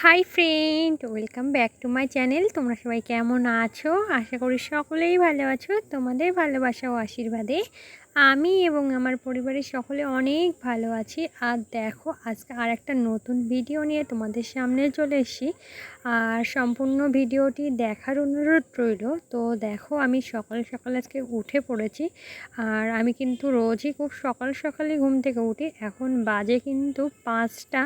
Hi friend, welcome back to my channel. তোমরা সবাই কেমন আছো? আশা করি সকলেই ভালো আছো। তোমাদের ভালোবাসা ও আশীর্বাদে আমি এবং আমার পরিবারের সকলে অনেক ভালো আছি। আর দেখো, আজকে আর একটা নতুন ভিডিও নিয়ে তোমাদের সামনে চলে এসেছি। আর সম্পূর্ণ ভিডিওটি দেখার অনুরোধ রইল। তো দেখো, আমি সকাল সকাল আজকে উঠে পড়েছি। আর আমি কিন্তু রোজই খুব সকাল সকালই ঘুম থেকে উঠি। এখন বাজে কিন্তু 5টা।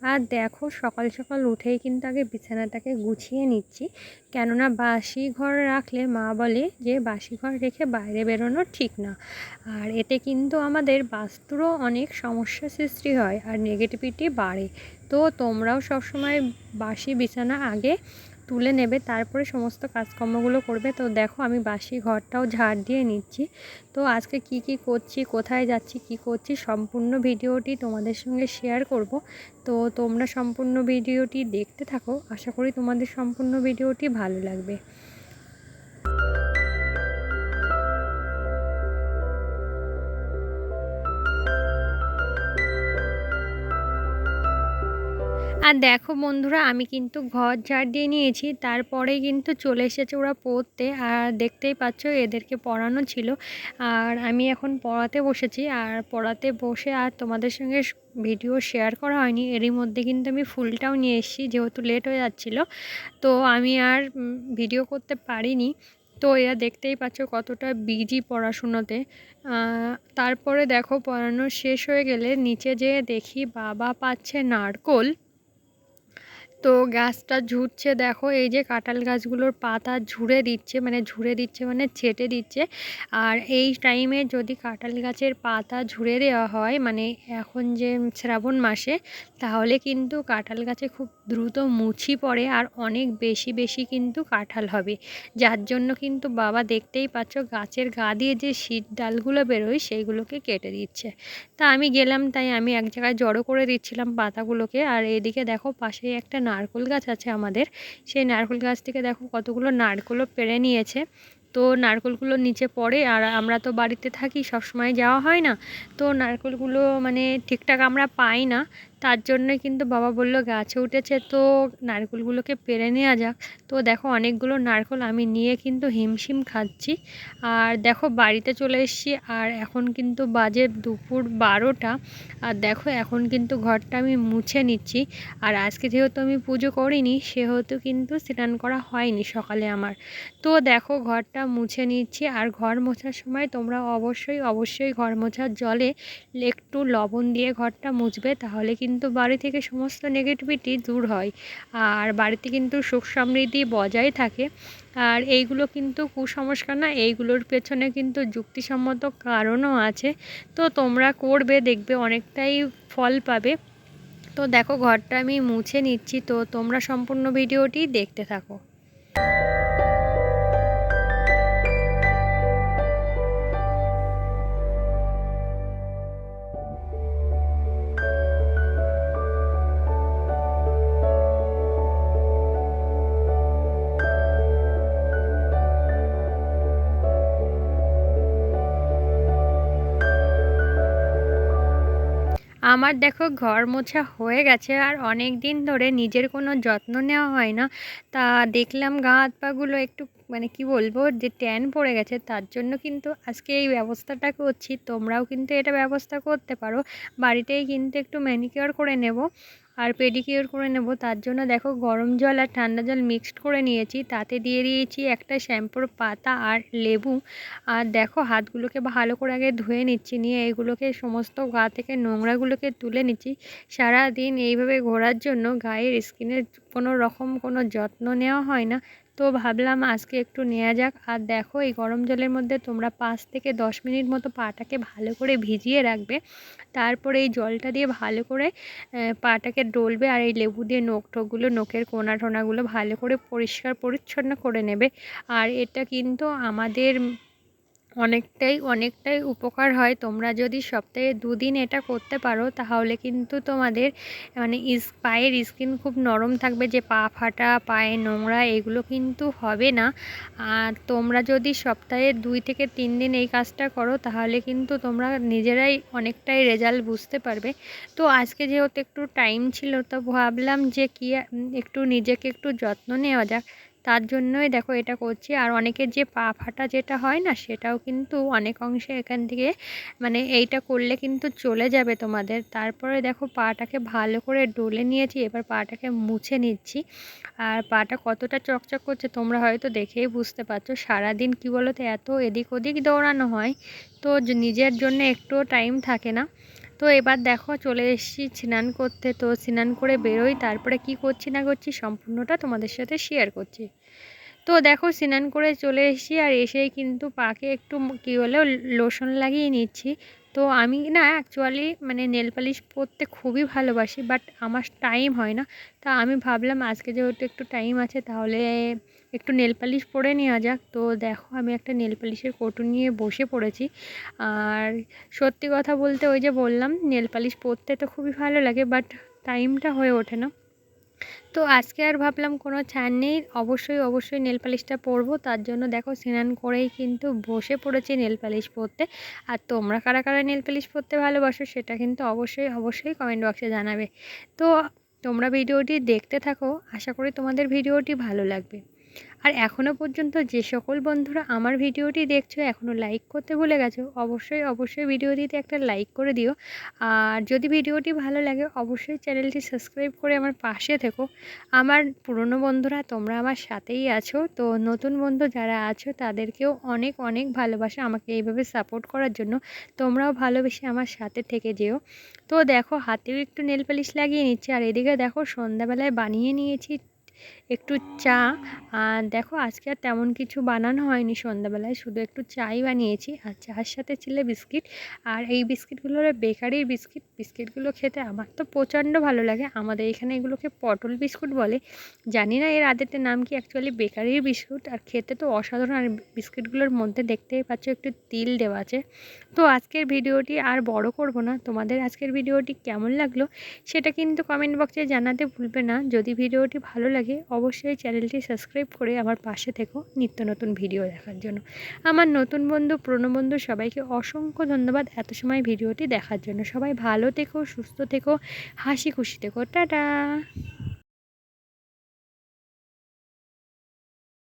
আর দেখো, সকাল সকাল উঠেই কিন্তু আগে বিছানাটাকে গুছিয়ে নিচ্ছি, কেননা বাসি ঘর রাখলে মা বলে যে বাসি ঘর রেখে বাইরে বেরোনো ঠিক না। আর এতে কিন্তু আমাদের বাস্তুরও অনেক সমস্যা সৃষ্টি হয় আর নেগেটিভিটি বাড়ে। তো তোমরাও সবসময় বাসি বিছানা আগে তুলে নেবে, তারপরে সমস্ত কাজকর্মগুলো করবে। তো দেখো, আমি বাসি ঘরটাও ঝাড় দিয়ে নিচ্ছি। তো আজকে কি কি করছি, কোথায় যাচ্ছি, কি করছি, সম্পূর্ণ ভিডিওটি তোমাদের সঙ্গে শেয়ার করব। তো তোমরা সম্পূর্ণ ভিডিওটি দেখতে থাকো, আশা করি তোমাদের সম্পূর্ণ ভিডিওটি ভালো লাগবে। আর দেখো বন্ধুরা, আমি কিন্তু ঘর ঝাড় দিয়ে নিয়েছি, তারপরেই কিন্তু চলে এসেছে ওরা পড়তে। আর দেখতেই পাচ্ছ, এদেরকে পড়ানো ছিল আর আমি এখন পড়াতে বসেছি। আর পড়াতে বসে আর তোমাদের সঙ্গে ভিডিও শেয়ার করা হয়নি। এরই মধ্যে কিন্তু আমি ফুলটাও নিয়ে এসেছি, যেহেতু লেট হয়ে যাচ্ছিলো। তো আমি আর ভিডিও করতে পারিনি। তো এরা দেখতেই পাচ্ছ কতটা বিজি পড়াশুনোতে। তারপরে দেখো, পড়ানো শেষ হয়ে গেলে নিচে যেয়ে দেখি বাবা পাচ্ছে নারকোল। তো গাছটা ঝুরছে, দেখো এই যে কাঁঠাল গাছগুলোর পাতা ঝুড়ে দিচ্ছে মানে ছেটে দিচ্ছে। আর এই টাইমে যদি কাঁঠাল গাছের পাতা ঝুড়ে দেওয়া হয়, মানে এখন যে শ্রাবণ মাসে, তাহলে কিন্তু কাঁঠাল গাছে খুব দ্রুত মুচি পড়ে আর অনেক বেশি বেশি কিন্তু কাঁঠাল হবে। যার জন্য কিন্তু বাবা দেখতেই পাচ্ছ গাছের গা দিয়ে যে শীট ডালগুলো বেরোয় সেইগুলোকে কেটে দিচ্ছে। তা আমি গেলাম, তাই আমি এক জায়গায় জড়ো করে দিচ্ছিলাম পাতাগুলোকে। আর এদিকে দেখো, পাশেই একটা নারকেল গাছ আছে আমাদের। সেই নারকেল গাছ থেকে দেখো কতগুলো নারকেলও পেড়ে নিয়েছে। তো নারকেলগুলো নিচে পড়ে, আর আমরা তো বাড়িতে থাকি, সবসময় যাওয়া হয় না। তো নারকেলগুলো মানে ঠিকঠাক আমরা পাই না। তার জন্যই কিন্তু বাবা বলল গাছে উঠেছে তো নারকেলগুলোকে পেড়ে নেওয়া যাক। তো দেখো, অনেকগুলো নারকেল আমি নিয়ে কিন্তু হিমশিম খাচ্ছি। আর দেখো, বাড়িতে চলে এসেছি আর এখন কিন্তু বাজে দুপুর 12টা। আর দেখো, এখন কিন্তু ঘরটা আমি মুছে নিচ্ছি। আর আজকে যেহেতু আমি পুজো করিনি, সেহেতু কিন্তু স্নান করা হয়নি সকালে আমার। তো দেখো, ঘরটা মুছে নিচ্ছি। আর ঘর মোছার সময় তোমরা অবশ্যই অবশ্যই ঘর মোছার জলে একটু লবণ দিয়ে ঘরটা মুছবে, তাহলে কিন্তু বাড়ি থেকে সমস্ত নেগেটিভিটি দূর হয় আর বাড়িতে কিন্তু সুখ সমৃদ্ধি বজায় থাকে। আর এইগুলো কিন্তু কুসংস্কার না, এইগুলোর পেছনে কিন্তু যুক্তিসম্মত কারণও আছে। তো তোমরা করবে, দেখবে অনেকটাই ফল পাবে। তো দেখো, ঘরটা আমি মুছে নিচ্ছি, তো তোমরা সম্পূর্ণ ভিডিওটি দেখতে থাকো। আমার দেখো, ঘর মোছা হয়ে গেছে আর অনেক দিন ধরে নিজের কোনো যত্ন নেওয়া হয় না। তা দেখলাম গা হাত পাগুলো একটু মানে কি বলবো, যে ট্যান পড়ে গেছে, তার জন্য কিন্তু আজকে এই ব্যবস্থাটা করছি। তোমরাও কিন্তু এটা ব্যবস্থা করতে পারো। বাড়িতেই কিন্তু একটু ম্যানিকিওর করে নেব আর পেডিকিওর করে নেব। তার জন্য দেখো, গরম জল আর ঠান্ডা জল মিক্সড করে নিয়েছি, তাতে দিয়ে দিয়েছি একটা শ্যাম্পুর পাতা আর লেবু। আর দেখো, হাতগুলোকে ভালো করে আগে ধুয়ে নিচ্ছি, নিয়ে এইগুলোকে সমস্ত গা থেকে নোংরাগুলোকে তুলে নিচ্ছি। সারা দিন এইভাবে ঘোরার জন্য গায়ের স্কিনের কোনো যত্ন নেওয়া হয় না। তো ভাবলাম আজকে একটু নেওয়া যাক। আর দেখো, এই গরম জলের মধ্যে তোমরা 5 থেকে 10 মিনিট মতো পাটাকে ভালো করে ভিজিয়ে রাখবে। তারপরে এই জলটা দিয়ে ভালো করে পাটাকে ডলবে আর এই লেবু দিয়ে টোকগুলো, নখের কোনা টোনাগুলো ভালো করে পরিষ্কার পরিচ্ছন্ন করে নেবে। আর এটা কিন্তু আমাদের অনেকটাই উপকার হয়। তোমরা যদি সপ্তাহে 2 দিন এটা করতে পারো তাহলে কিন্তু তোমাদের মানে পায়ের স্কিন খুব নরম থাকবে, যে পা ফাটা, পায়ে নোংরা এগুলো কিন্তু হবে না। আর তোমরা যদি সপ্তাহে 2 থেকে 3 দিন এই কাজটা করো তাহলে কিন্তু তোমরা নিজেরাই অনেকটাই রেজাল্ট বুঝতে পারবে। তো আজকে যেহেতু একটু টাইম ছিল তো ভাবলাম যে একটু নিজেকে একটু যত্ন নেওয়া যাক, তার জন্যই দেখো এটা করছি। আর অনেকের যে পা ফাটা যেটা হয় না, সেটাও কিন্তু অনেক অংশে এখান থেকে মানে এইটা করলে কিন্তু চলে যাবে তোমাদের। তারপরে দেখো পাটাকে ভালো করে ডলে নিয়েছি, এবার পাটাকে মুছে নিচ্ছি। আর পাটা কতটা চকচক করছে তোমরা হয়তো দেখেই বুঝতে পারছো। সারাদিন কী বলো তো, এত এদিক ওদিক দৌড়ানো হয়, তো নিজের জন্য একটুও টাইম থাকে না। তো এবার দেখো চলে এসেছি স্নান করতে। তো স্নান করে বেরোই, তারপরে কি করছি না করছি সম্পূর্ণটা তোমাদের সাথে শেয়ার করছি। তো দেখো স্নান করে চলে এসেছি, আর এসেই কিন্তু পাকে একটু কী বলে লোশন লাগিয়ে নিচ্ছি। তো আমি না অ্যাকচুয়ালি মানে নেল পালিশ পরতে খুবই ভালোবাসি, বাট আমার টাইম হয় না। তা আমি ভাবলাম আজকে যেহেতু একটু টাইম আছে তাহলে একটু নেল পালিশ পরে নেওয়া যাক। তো দেখো আমি একটা নেল পালিশের কৌটো নিয়ে বসে পড়েছি। আর সত্যি কথা বলতে ওই যে বললাম নেল পালিশ পরতে তো খুবই ভালো লাগে, বাট টাইমটা হয়ে ওঠে না। তো আজকে আর ভাবলাম কোনো ছাড় নেই, অবশ্যই নেল পালিশটা পরবো। তার জন্য দেখো স্নান করেই কিন্তু বসে পড়েছি নেল পালিশ পরতে। আর তোমরা কারা কারা নেল পালিশ পরতে ভালোবাসো সেটা কিন্তু অবশ্যই কমেন্ট বক্সে জানাবে। তো তোমরা ভিডিওটি দেখতে থাকো, আশা করি তোমাদের ভিডিওটি ভালো লাগবে। আর এখনও পর্যন্ত যে সকল বন্ধুরা আমার ভিডিওটি দেখছো এখনও লাইক করতে ভুলে গেছো, অবশ্যই ভিডিওটিতে একটা লাইক করে দিও। আর যদি ভিডিওটি ভালো লাগে অবশ্যই চ্যানেলটি সাবস্ক্রাইব করে আমার পাশে থেকো। আমার পুরনো বন্ধুরা তোমরা আমার সাথেই আছো, তো নতুন বন্ধু যারা আছো তাদেরকেও অনেক ভালোবাসা আমাকে এইভাবে সাপোর্ট করার জন্য। তোমরাও ভালোবেসে আমার সাথে থেকে যেও। তো দেখো হাতেও একটু নেল পালিশ লাগিয়ে নিচ্ছি, আর এদিকে দেখো সন্ধ্যাবেলায় বানিয়ে নিয়েছি একটু চা। আর দেখো আজকে আর তেমন কিছু বানানো হয়নি সন্ধ্যাবেলায়, শুধু একটু চাই বানিয়েছি, আর চার সাথে ছিল বিস্কিট। আর এই বিস্কিটগুলো হলো বেকারির বিস্কিটগুলো খেতে আমার তো প্রচণ্ড ভালো লাগে। আমাদের এখানে এগুলোকে পটল বিস্কুট বলে, জানি না এর আদেরটার নাম কি, অ্যাকচুয়ালি বেকারির বিস্কুট। আর খেতে তো অসাধারণ। আর বিস্কিটগুলোর মধ্যে দেখতেই পাচ্ছ একটু তিল দেওয়া আছে। তো আজকের ভিডিওটি আর বড় করব না, তোমাদের আজকের ভিডিওটি কেমন লাগলো সেটা কিন্তু কমেন্ট বক্সে জানাতে ভুলবে না। যদি ভিডিওটি ভালো লাগে অবশ্যই চ্যানেলটি সাবস্ক্রাইব করে আমার পাশে থেকো নিত্য নতুন ভিডিও দেখার জন্য। আমার নতুন বন্ধু পুরনো বন্ধু সবাইকে অসংখ্য ধন্যবাদ এত সময় ভিডিওটি দেখার জন্য। সবাই ভালো থেকো, সুস্থ থেকো, হাসি খুশি থেকো। টাটা।